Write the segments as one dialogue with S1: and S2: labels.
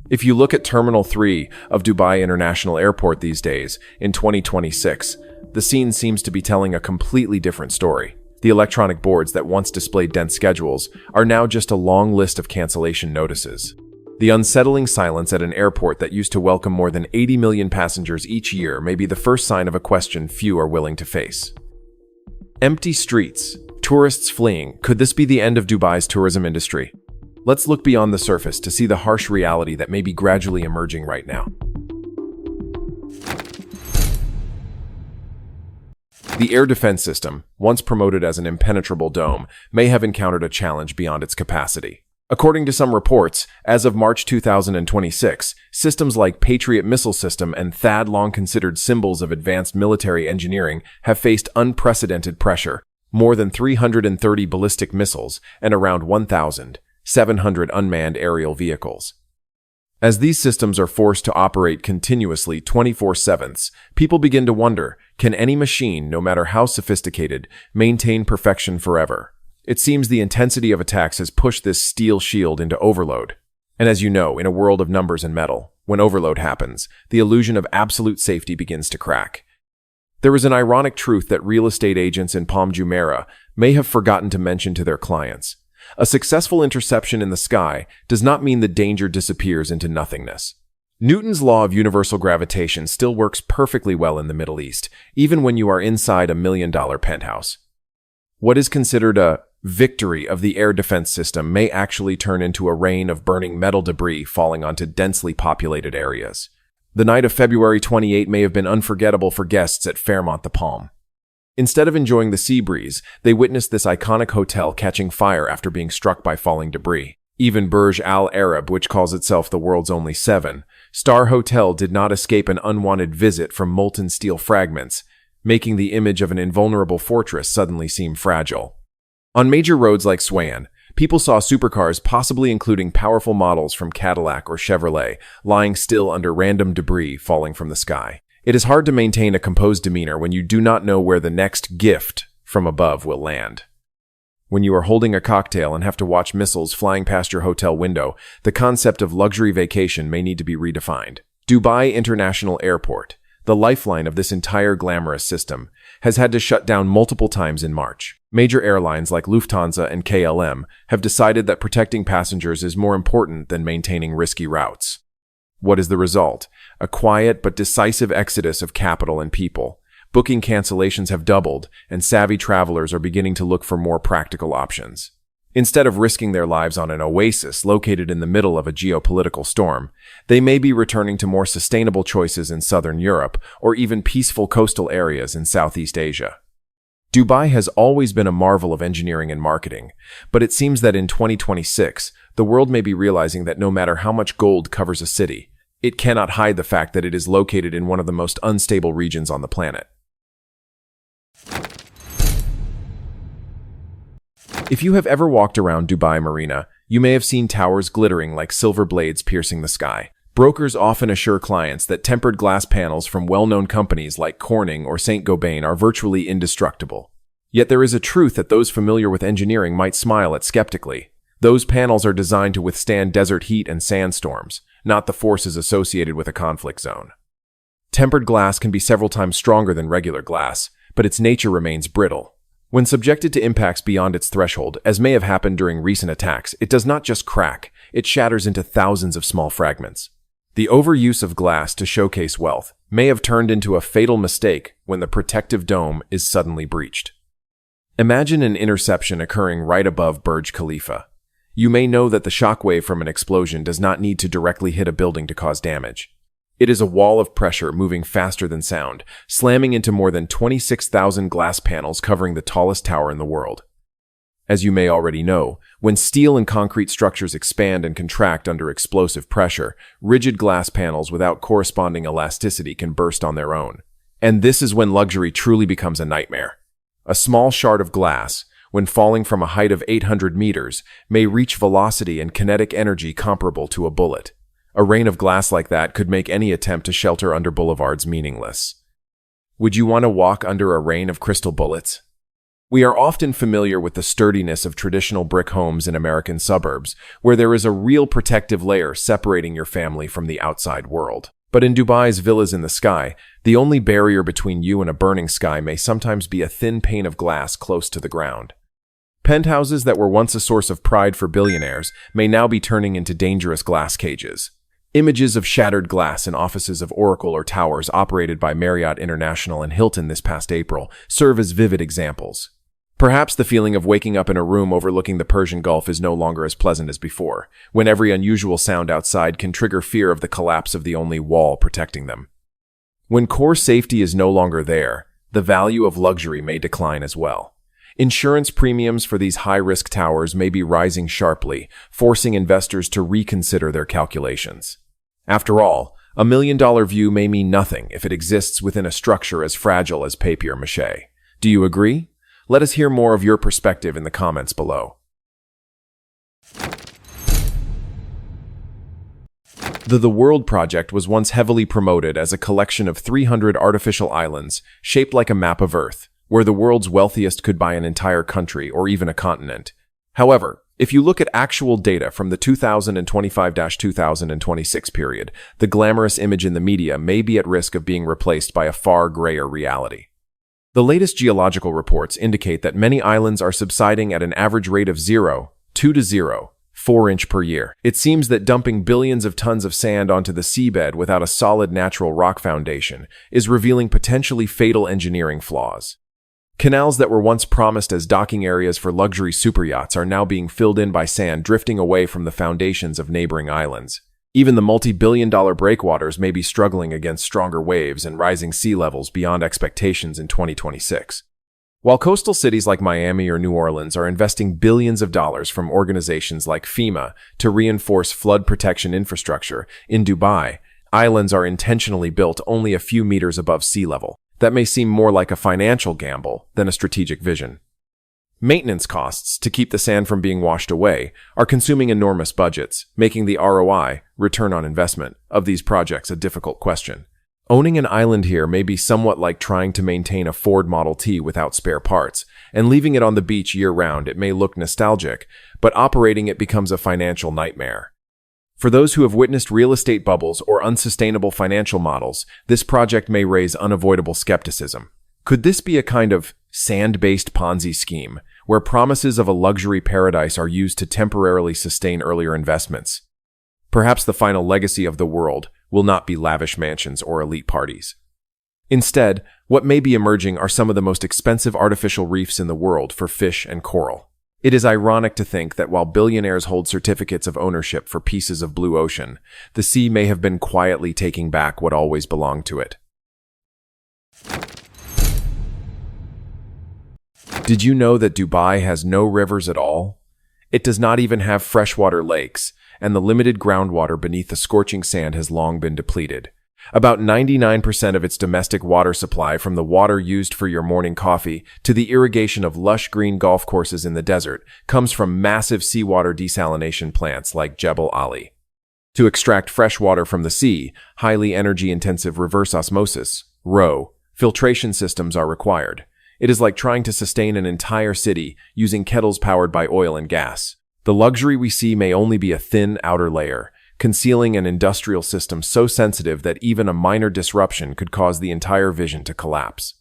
S1: If you look at Terminal 3 of Dubai International Airport these days, in 2026, the scene seems to be telling a completely different story. The electronic boards that once displayed dense schedules are now just a long list of cancellation notices. The unsettling silence at an airport that used to welcome more than 80 million passengers each year may be the first sign of a question few are willing to face. Empty streets, tourists fleeing. Could this be the end of Dubai's tourism industry? Let's look beyond the surface to see the harsh reality that may be gradually emerging right now. The air defense system, once promoted as an impenetrable dome, may have encountered a challenge beyond its capacity. According to some reports, as of March 2026, systems like Patriot missile system and THAAD, long considered symbols of advanced military engineering, have faced unprecedented pressure. More than 330 ballistic missiles and around 1,700 unmanned aerial vehicles. As these systems are forced to operate continuously 24/7, people begin to wonder, can any machine, no matter how sophisticated, maintain perfection forever? It seems the intensity of attacks has pushed this steel shield into overload. And as you know, in a world of numbers and metal, when overload happens, the illusion of absolute safety begins to crack. There is an ironic truth that real estate agents in Palm Jumeirah may have forgotten to mention to their clients. A successful interception in the sky does not mean the danger disappears into nothingness. Newton's law of universal gravitation still works perfectly well in the Middle East, even when you are inside a $1 million penthouse. What is considered a victory of the air defense system may actually turn into a rain of burning metal debris falling onto densely populated areas. The night of February 28 may have been unforgettable for guests at Fairmont the Palm. Instead of enjoying the sea breeze, they witnessed this iconic hotel catching fire after being struck by falling debris. Even Burj Al Arab, which calls itself the world's only 7-star hotel, did not escape an unwanted visit from molten steel fragments, making the image of an invulnerable fortress suddenly seem fragile. On major roads like Swayan, people saw supercars, possibly including powerful models from Cadillac or Chevrolet, lying still under random debris falling from the sky. It is hard to maintain a composed demeanor when you do not know where the next gift from above will land. When you are holding a cocktail and have to watch missiles flying past your hotel window, the concept of luxury vacation may need to be redefined. Dubai International Airport, the lifeline of this entire glamorous system, has had to shut down multiple times in March. Major airlines like Lufthansa and KLM have decided that protecting passengers is more important than maintaining risky routes. What is the result? A quiet but decisive exodus of capital and people. Booking cancellations have doubled, and savvy travelers are beginning to look for more practical options. Instead of risking their lives on an oasis located in the middle of a geopolitical storm, they may be returning to more sustainable choices in southern Europe or even peaceful coastal areas in Southeast Asia. Dubai has always been a marvel of engineering and marketing, but it seems that in 2026, the world may be realizing that no matter how much gold covers a city, it cannot hide the fact that it is located in one of the most unstable regions on the planet. If you have ever walked around Dubai Marina, you may have seen towers glittering like silver blades piercing the sky. Brokers often assure clients that tempered glass panels from well-known companies like Corning or Saint-Gobain are virtually indestructible. Yet there is a truth that those familiar with engineering might smile at skeptically. Those panels are designed to withstand desert heat and sandstorms, not the forces associated with a conflict zone. Tempered glass can be several times stronger than regular glass, but its nature remains brittle. When subjected to impacts beyond its threshold, as may have happened during recent attacks, it does not just crack, it shatters into thousands of small fragments. The overuse of glass to showcase wealth may have turned into a fatal mistake when the protective dome is suddenly breached. Imagine an interception occurring right above Burj Khalifa. You may know that the shockwave from an explosion does not need to directly hit a building to cause damage. It is a wall of pressure moving faster than sound, slamming into more than 26,000 glass panels covering the tallest tower in the world. As you may already know, when steel and concrete structures expand and contract under explosive pressure, rigid glass panels without corresponding elasticity can burst on their own. And this is when luxury truly becomes a nightmare. A small shard of glass, when falling from a height of 800 meters, may reach velocity and kinetic energy comparable to a bullet. A rain of glass like that could make any attempt to shelter under boulevards meaningless. Would you want to walk under a rain of crystal bullets? We are often familiar with the sturdiness of traditional brick homes in American suburbs, where there is a real protective layer separating your family from the outside world. But in Dubai's villas in the sky, the only barrier between you and a burning sky may sometimes be a thin pane of glass close to the ground. Penthouses that were once a source of pride for billionaires may now be turning into dangerous glass cages. Images of shattered glass in offices of Oracle or towers operated by Marriott International and Hilton this past April serve as vivid examples. Perhaps the feeling of waking up in a room overlooking the Persian Gulf is no longer as pleasant as before, when every unusual sound outside can trigger fear of the collapse of the only wall protecting them. When core safety is no longer there, the value of luxury may decline as well. Insurance premiums for these high-risk towers may be rising sharply, forcing investors to reconsider their calculations. After all, $1 million view may mean nothing if it exists within a structure as fragile as papier-mâché. Do you agree? Let us hear more of your perspective in the comments below. The World Project was once heavily promoted as a collection of 300 artificial islands shaped like a map of Earth, where the world's wealthiest could buy an entire country or even a continent. However, if you look at actual data from the 2025-2026 period, the glamorous image in the media may be at risk of being replaced by a far grayer reality. The latest geological reports indicate that many islands are subsiding at an average rate of 0.2 to 0.4 inch per year. It seems that dumping billions of tons of sand onto the seabed without a solid natural rock foundation is revealing potentially fatal engineering flaws. Canals that were once promised as docking areas for luxury superyachts are now being filled in by sand drifting away from the foundations of neighboring islands. Even the multi-billion-dollar breakwaters may be struggling against stronger waves and rising sea levels beyond expectations in 2026. While coastal cities like Miami or New Orleans are investing billions of dollars from organizations like FEMA to reinforce flood protection infrastructure, in Dubai, islands are intentionally built only a few meters above sea level. That may seem more like a financial gamble than a strategic vision. Maintenance costs to keep the sand from being washed away are consuming enormous budgets, making the ROI, return on investment, of these projects a difficult question. Owning an island here may be somewhat like trying to maintain a Ford Model T without spare parts, and leaving it on the beach year-round. It may look nostalgic, but operating it becomes a financial nightmare. For those who have witnessed real estate bubbles or unsustainable financial models, this project may raise unavoidable skepticism. Could this be a kind of sand-based Ponzi scheme, where promises of a luxury paradise are used to temporarily sustain earlier investments? Perhaps the final legacy of the world will not be lavish mansions or elite parties. Instead, what may be emerging are some of the most expensive artificial reefs in the world for fish and coral. It is ironic to think that while billionaires hold certificates of ownership for pieces of blue ocean, the sea may have been quietly taking back what always belonged to it. Did you know that Dubai has no rivers at all? It does not even have freshwater lakes, and the limited groundwater beneath the scorching sand has long been depleted. About 99% of its domestic water supply, from the water used for your morning coffee to the irrigation of lush green golf courses in the desert, comes from massive seawater desalination plants like Jebel Ali. To extract fresh water from the sea, highly energy-intensive reverse osmosis, RO, filtration systems are required. It is like trying to sustain an entire city using kettles powered by oil and gas. The luxury we see may only be a thin outer layer, concealing an industrial system so sensitive that even a minor disruption could cause the entire vision to collapse.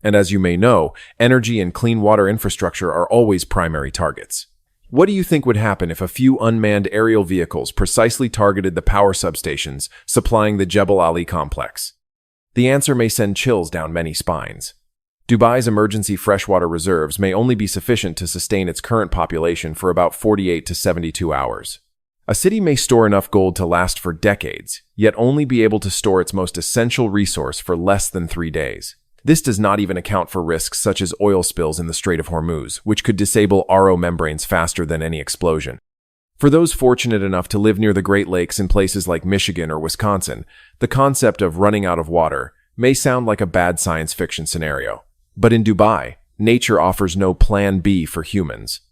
S1: And as you may know, energy and clean water infrastructure are always primary targets. What do you think would happen if a few unmanned aerial vehicles precisely targeted the power substations supplying the Jebel Ali complex? The answer may send chills down many spines. Dubai's emergency freshwater reserves may only be sufficient to sustain its current population for about 48 to 72 hours. A city may store enough gold to last for decades, yet only be able to store its most essential resource for less than 3 days. This does not even account for risks such as oil spills in the Strait of Hormuz, which could disable RO membranes faster than any explosion. For those fortunate enough to live near the Great Lakes in places like Michigan or Wisconsin, the concept of running out of water may sound like a bad science fiction scenario. But in Dubai, nature offers no plan B for humans.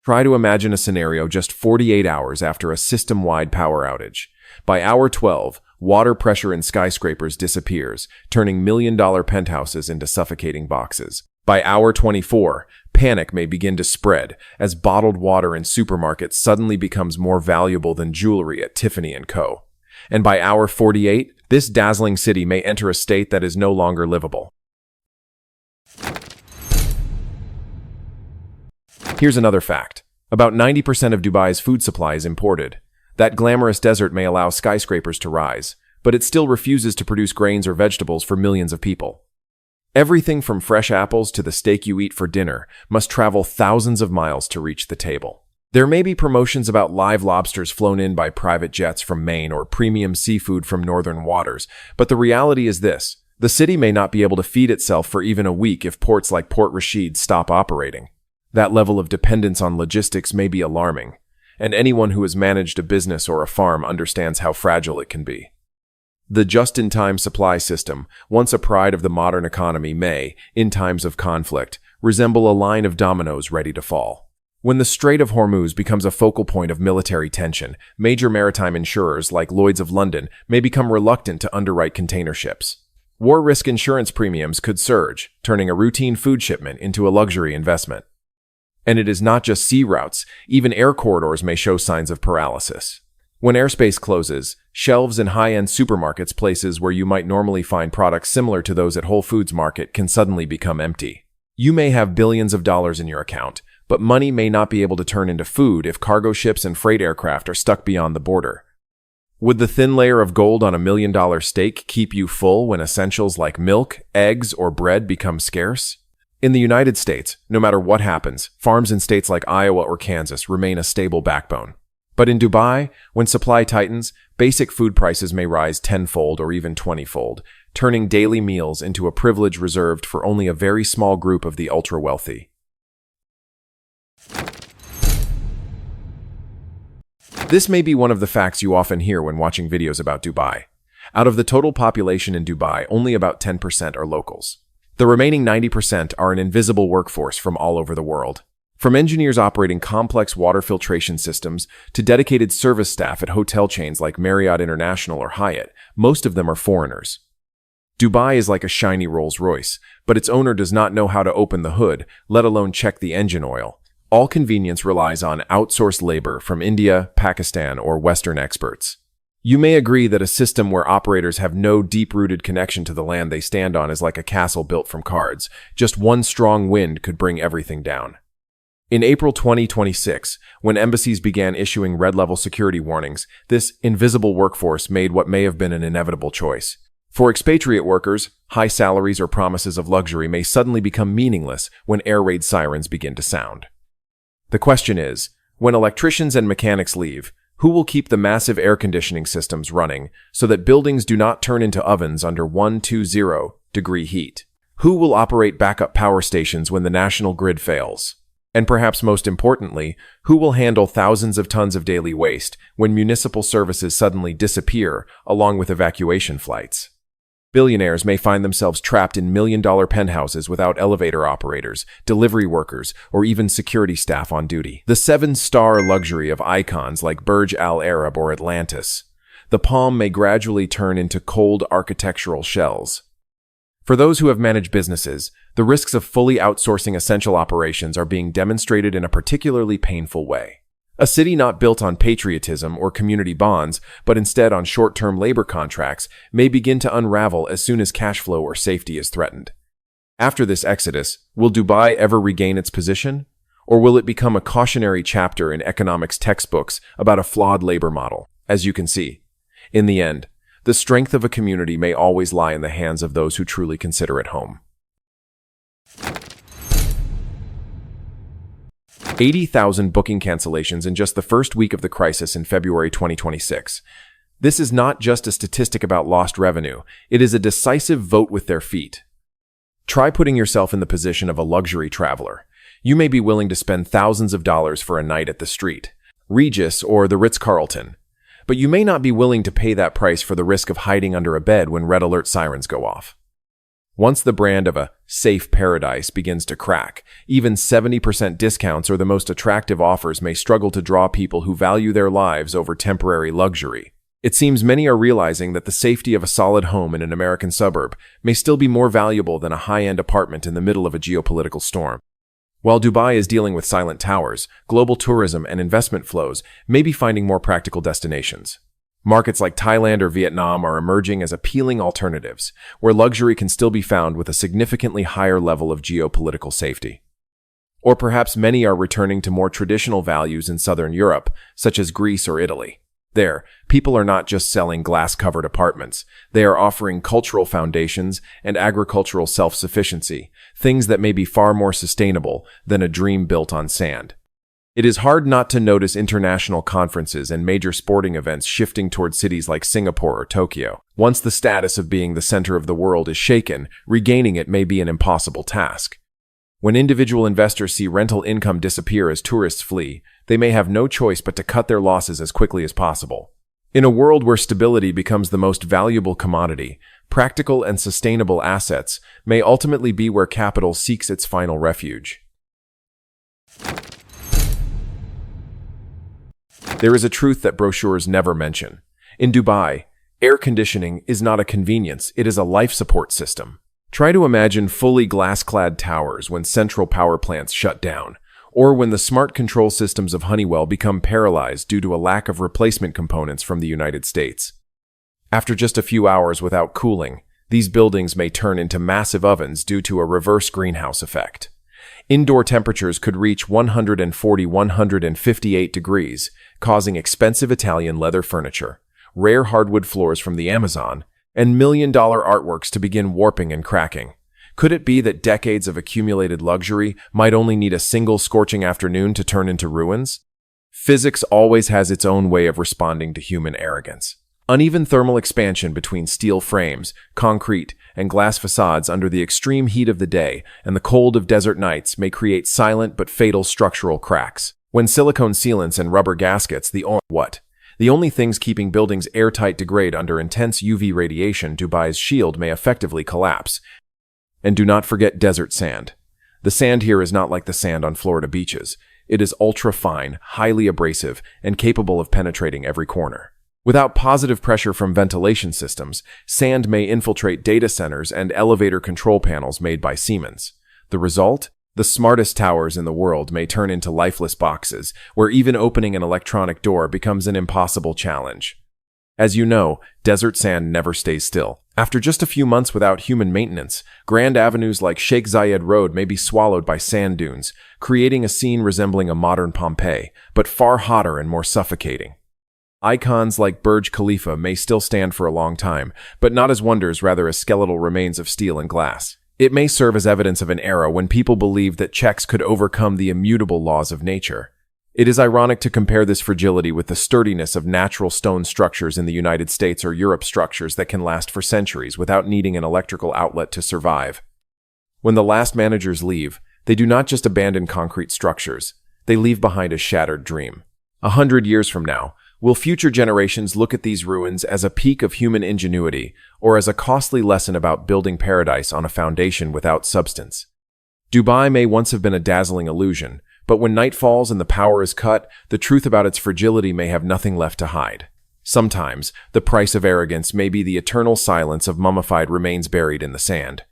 S1: Try to imagine a scenario just 48 hours after a system-wide power outage. By hour 12, water pressure in skyscrapers disappears, turning million-dollar penthouses into suffocating boxes. By hour 24, panic may begin to spread as bottled water in supermarkets suddenly becomes more valuable than jewelry at Tiffany & Co. And by hour 48, this dazzling city may enter a state that is no longer livable. Here's another fact. About 90% of Dubai's food supply is imported. That glamorous desert may allow skyscrapers to rise, but it still refuses to produce grains or vegetables for millions of people. Everything from fresh apples to the steak you eat for dinner must travel thousands of miles to reach the table. There may be promotions about live lobsters flown in by private jets from Maine or premium seafood from northern waters, but the reality is this: the city may not be able to feed itself for even a week if ports like Port Rashid stop operating. That level of dependence on logistics may be alarming, and anyone who has managed a business or a farm understands how fragile it can be. The just-in-time supply system, once a pride of the modern economy, may, in times of conflict, resemble a line of dominoes ready to fall. When the Strait of Hormuz becomes a focal point of military tension, major maritime insurers like Lloyd's of London may become reluctant to underwrite container ships. War risk insurance premiums could surge, turning a routine food shipment into a luxury investment. And it is not just sea routes, even air corridors may show signs of paralysis. When airspace closes, shelves in high-end supermarkets, places where you might normally find products similar to those at Whole Foods Market, can suddenly become empty. You may have billions of dollars in your account, but money may not be able to turn into food if cargo ships and freight aircraft are stuck beyond the border. Would the thin layer of gold on $1 million steak keep you full when essentials like milk, eggs, or bread become scarce? In the United States, no matter what happens, farms in states like Iowa or Kansas remain a stable backbone. But in Dubai, when supply tightens, basic food prices may rise tenfold or even 20-fold, turning daily meals into a privilege reserved for only a very small group of the ultra-wealthy. This may be one of the facts you often hear when watching videos about Dubai. Out of the total population in Dubai, only about 10% are locals. The remaining 90% are an invisible workforce from all over the world. From engineers operating complex water filtration systems to dedicated service staff at hotel chains like Marriott International or Hyatt, most of them are foreigners. Dubai is like a shiny Rolls-Royce, but its owner does not know how to open the hood, let alone check the engine oil. All convenience relies on outsourced labor from India, Pakistan, or Western experts. You may agree that a system where operators have no deep-rooted connection to the land they stand on is like a castle built from cards. Just one strong wind could bring everything down. In April 2026, when embassies began issuing red-level security warnings, this invisible workforce made what may have been an inevitable choice. For expatriate workers, high salaries or promises of luxury may suddenly become meaningless when air raid sirens begin to sound. The question is, when electricians and mechanics leave, who will keep the massive air conditioning systems running so that buildings do not turn into ovens under 120-degree heat? Who will operate backup power stations when the national grid fails? And perhaps most importantly, who will handle thousands of tons of daily waste when municipal services suddenly disappear along with evacuation flights? Billionaires may find themselves trapped in million-dollar penthouses without elevator operators, delivery workers, or even security staff on duty. The seven-star luxury of icons like Burj Al Arab or Atlantis, the Palm may gradually turn into cold architectural shells. For those who have managed businesses, the risks of fully outsourcing essential operations are being demonstrated in a particularly painful way. A city not built on patriotism or community bonds, but instead on short-term labor contracts, may begin to unravel as soon as cash flow or safety is threatened. After this exodus, will Dubai ever regain its position? Or will it become a cautionary chapter in economics textbooks about a flawed labor model? As you can see, in the end, the strength of a community may always lie in the hands of those who truly consider it home. 80,000 booking cancellations in just the first week of the crisis in February 2026. This is not just a statistic about lost revenue, it is a decisive vote with their feet. Try putting yourself in the position of a luxury traveler. You may be willing to spend thousands of dollars for a night at the Street, Regis, or the Ritz-Carlton. But you may not be willing to pay that price for the risk of hiding under a bed when red alert sirens go off. Once the brand of a safe paradise begins to crack, even 70% discounts or the most attractive offers may struggle to draw people who value their lives over temporary luxury. It seems many are realizing that the safety of a solid home in an American suburb may still be more valuable than a high-end apartment in the middle of a geopolitical storm. While Dubai is dealing with silent towers, global tourism and investment flows may be finding more practical destinations. Markets like Thailand or Vietnam are emerging as appealing alternatives, where luxury can still be found with a significantly higher level of geopolitical safety. Or perhaps many are returning to more traditional values in southern Europe, such as Greece or Italy. There, people are not just selling glass-covered apartments. They are offering cultural foundations and agricultural self-sufficiency, things that may be far more sustainable than a dream built on sand. It is hard not to notice international conferences and major sporting events shifting toward cities like Singapore or Tokyo. Once the status of being the center of the world is shaken, regaining it may be an impossible task. When individual investors see rental income disappear as tourists flee, they may have no choice but to cut their losses as quickly as possible. In a world where stability becomes the most valuable commodity, practical and sustainable assets may ultimately be where capital seeks its final refuge. There is a truth that brochures never mention. In Dubai, air conditioning is not a convenience, it is a life support system. Try to imagine fully glass-clad towers when central power plants shut down, or when the smart control systems of Honeywell become paralyzed due to a lack of replacement components from the United States. After just a few hours without cooling, these buildings may turn into massive ovens due to a reverse greenhouse effect. Indoor temperatures could reach 140–158 degrees, causing expensive Italian leather furniture, rare hardwood floors from the Amazon, and million-dollar artworks to begin warping and cracking. Could it be that decades of accumulated luxury might only need a single scorching afternoon to turn into ruins? Physics always has its own way of responding to human arrogance. Uneven thermal expansion between steel frames, concrete, and glass facades under the extreme heat of the day and the cold of desert nights may create silent but fatal structural cracks. When silicone sealants and rubber gaskets, the only things keeping buildings airtight degrade under intense UV radiation, Dubai's shield may effectively collapse. And do not forget desert sand. The sand here is not like the sand on Florida beaches. It is ultra-fine, highly abrasive, and capable of penetrating every corner. Without positive pressure from ventilation systems, sand may infiltrate data centers and elevator control panels made by Siemens. The result? The smartest towers in the world may turn into lifeless boxes, where even opening an electronic door becomes an impossible challenge. As you know, desert sand never stays still. After just a few months without human maintenance, grand avenues like Sheikh Zayed Road may be swallowed by sand dunes, creating a scene resembling a modern Pompeii, but far hotter and more suffocating. Icons like Burj Khalifa may still stand for a long time, but not as wonders, rather as skeletal remains of steel and glass. It may serve as evidence of an era when people believed that Czechs could overcome the immutable laws of nature. It is ironic to compare this fragility with the sturdiness of natural stone structures in the United States or Europe, structures that can last for centuries without needing an electrical outlet to survive. When the last managers leave, they do not just abandon concrete structures, they leave behind a shattered dream. 100 years from now, will future generations look at these ruins as a peak of human ingenuity or as a costly lesson about building paradise on a foundation without substance? Dubai may once have been a dazzling illusion, but when night falls and the power is cut, the truth about its fragility may have nothing left to hide. Sometimes, the price of arrogance may be the eternal silence of mummified remains buried in the sand.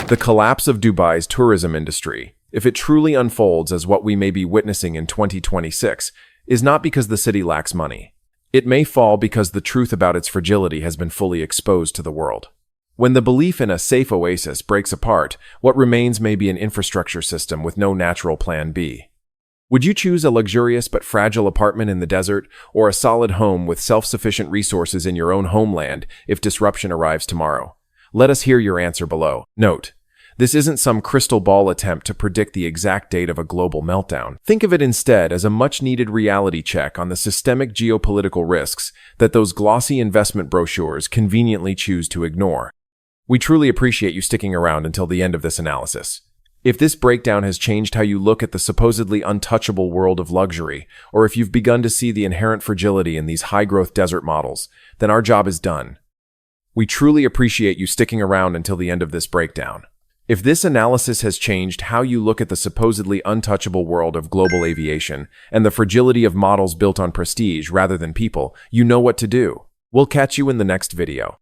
S1: The collapse of Dubai's tourism industry, if it truly unfolds as what we may be witnessing in 2026, is not because the city lacks money. It may fall because the truth about its fragility has been fully exposed to the world. When the belief in a safe oasis breaks apart, what remains may be an infrastructure system with no natural plan B. Would you choose a luxurious but fragile apartment in the desert, or a solid home with self-sufficient resources in your own homeland if disruption arrives tomorrow? Let us hear your answer below. Note: this isn't some crystal ball attempt to predict the exact date of a global meltdown. Think of it instead as a much-needed reality check on the systemic geopolitical risks that those glossy investment brochures conveniently choose to ignore. We truly appreciate you sticking around until the end of this analysis. If this breakdown has changed how you look at the supposedly untouchable world of luxury, or if you've begun to see the inherent fragility in these high-growth desert models, then our job is done. We truly appreciate you sticking around until the end of this breakdown. If this analysis has changed how you look at the supposedly untouchable world of global aviation and the fragility of models built on prestige rather than people, you know what to do. We'll catch you in the next video.